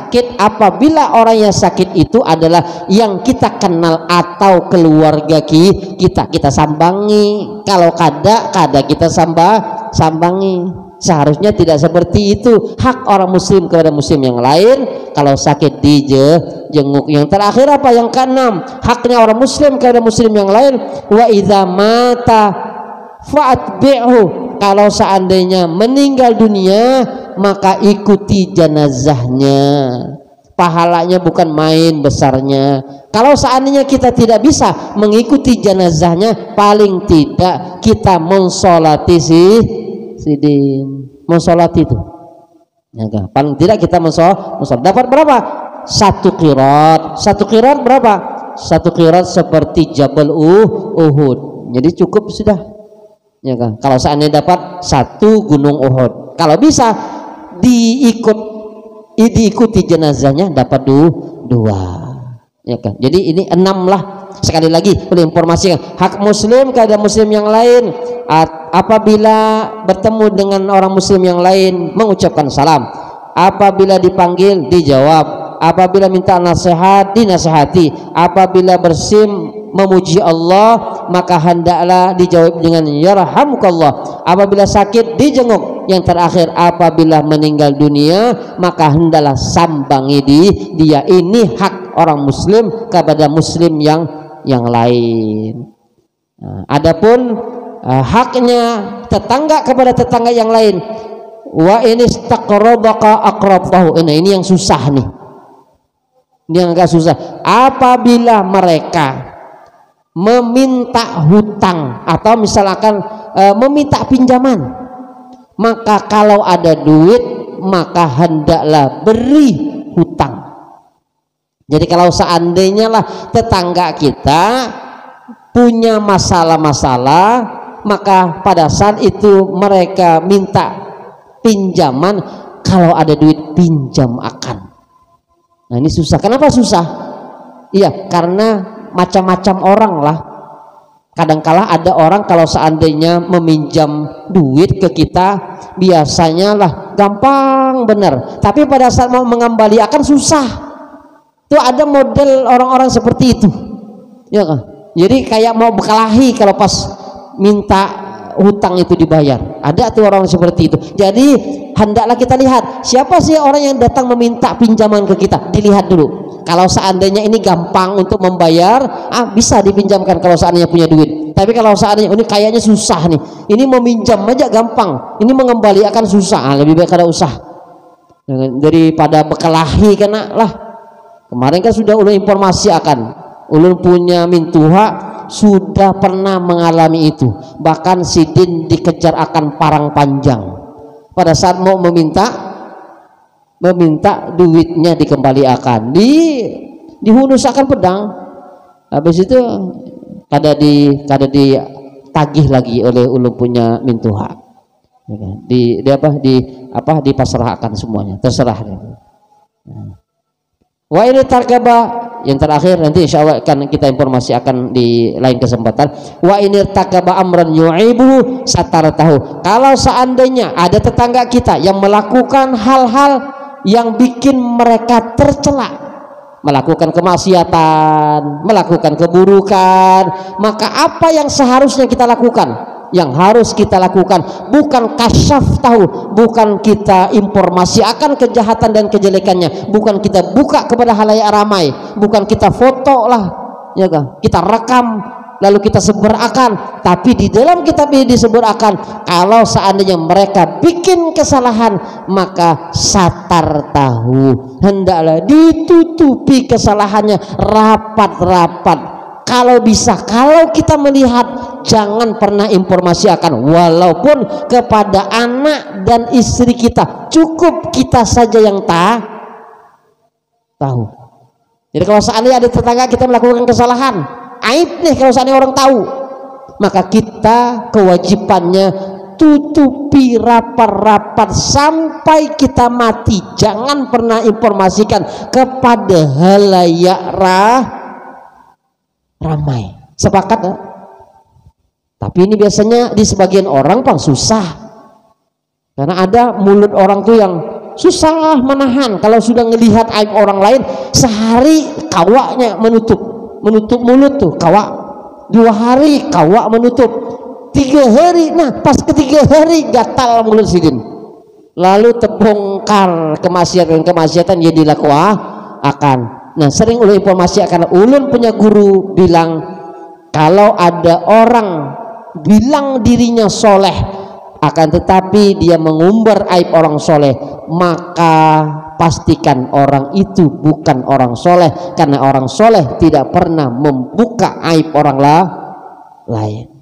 sakit apabila orang yang sakit itu adalah yang kita kenal atau keluarga kita sambangi. Kalau kada kita sambangi. Seharusnya tidak seperti itu. Hak orang muslim kepada muslim yang lain kalau sakit dijenguk. Yang terakhir apa? Yang keenam, haknya orang muslim kepada muslim yang lain, wa idza mata fa'atbi'hu, kalau seandainya meninggal dunia maka ikuti jenazahnya. Pahalanya bukan main besarnya. Kalau seandainya kita tidak bisa mengikuti jenazahnya, paling tidak kita mensolati sidin, mensolat itu ya kan? Paling tidak kita mensolat. Dapat berapa? Satu qirat berapa? Satu qirat seperti Jabal Uhud. Jadi cukup sudah ya kan? Kalau seandainya dapat satu gunung Uhud, kalau bisa diikuti jenazahnya dapat dua ya kan? Jadi ini 6 lah. Sekali lagi boleh informasikan, hak muslim kepada muslim yang lain apabila bertemu dengan orang muslim yang lain mengucapkan salam, apabila dipanggil dijawab, apabila minta nasihat dinasihati, apabila bersim memuji Allah maka hendaklah dijawab dengan yarhamukallah, apabila sakit dijenguk, yang terakhir apabila meninggal dunia maka hendaklah sambangi dia. Ini hak orang muslim kepada muslim yang lain. Nah, adapun haknya tetangga kepada tetangga yang lain, wa ini istaqrabaka aqrabtahu. Ini yang susah nih. Ini yang agak susah. Apabila mereka meminta hutang atau misalkan meminta pinjaman, maka kalau ada duit maka hendaklah beri hutang. Jadi kalau seandainya lah tetangga kita punya masalah-masalah, maka pada saat itu mereka minta pinjaman, kalau ada duit pinjam akan. Nah ini susah. Kenapa susah? Iya, karena macam-macam orang lah. Kadangkala ada orang kalau seandainya meminjam duit ke kita, biasanya lah gampang benar, tapi pada saat mau mengembalikan akan susah. Itu ada model orang-orang seperti itu ya kan? Jadi kayak mau berkelahi kalau pas minta hutang itu dibayar. Ada tuh orang seperti itu. Jadi hendaklah kita lihat siapa sih orang yang datang meminta pinjaman ke kita, dilihat dulu. Kalau seandainya ini gampang untuk membayar, bisa dipinjamkan kalau seandainya punya duit. Tapi kalau seandainya ini kayaknya susah nih, ini meminjam aja gampang, ini mengembalikan susah, lebih baik kada usah daripada berkelahi. Kena lah kemarin kan sudah ulun informasi ulun punya mintuha sudah pernah mengalami itu. Bahkan sidin dikejar akan parang panjang pada saat mau meminta duitnya dikembalikan, dihunus akan pedang. Habis itu kada ditagih lagi oleh ulun punya mintuha. Dipasrahkan semuanya, terserah. Wa ini tarkaba, yang terakhir nanti insya Allah akan kita informasi akan di lain kesempatan. Wa ini tarkaba amran yu'ibu sataratahu, kalau seandainya ada tetangga kita yang melakukan hal-hal yang bikin mereka tercela, melakukan kemaksiatan, melakukan keburukan, maka apa yang seharusnya kita lakukan? Yang harus kita lakukan bukan kasyaf tahu, bukan kita informasi akan kejahatan dan kejelekannya, bukan kita buka kepada halayak ramai, bukan kita foto lah ya kan, kita rekam lalu kita sebarkan, tapi di dalam kitab ini disebutkan kalau seandainya mereka bikin kesalahan maka satar tahu, hendaklah ditutupi kesalahannya rapat-rapat. Kalau bisa, kalau kita melihat, jangan pernah informasi akan, walaupun kepada anak dan istri kita, cukup kita saja yang tahu. Jadi kalau seandainya ada tetangga kita melakukan kesalahan, aib nih kalau seandainya orang tahu, maka kita kewajibannya tutupi rapat-rapat sampai kita mati. Jangan pernah informasikan kepada halayak ramai. Sepakat ya? Tapi ini biasanya di sebagian orang susah, karena ada mulut orang tuh yang susah menahan. Kalau sudah ngelihat aib orang lain, sehari kawaknya menutup mulut tuh kawak, 2 hari kawak menutup, 3 hari, nah pas ketiga hari gatal mulut sidin, lalu terbongkar kemaksiatan yang dilakukan akan. Nah sering ulun informasi akan ulun punya guru bilang, kalau ada orang bilang dirinya soleh akan tetapi dia mengumbar aib orang soleh, maka pastikan orang itu bukan orang soleh, karena orang soleh tidak pernah membuka aib orang lain.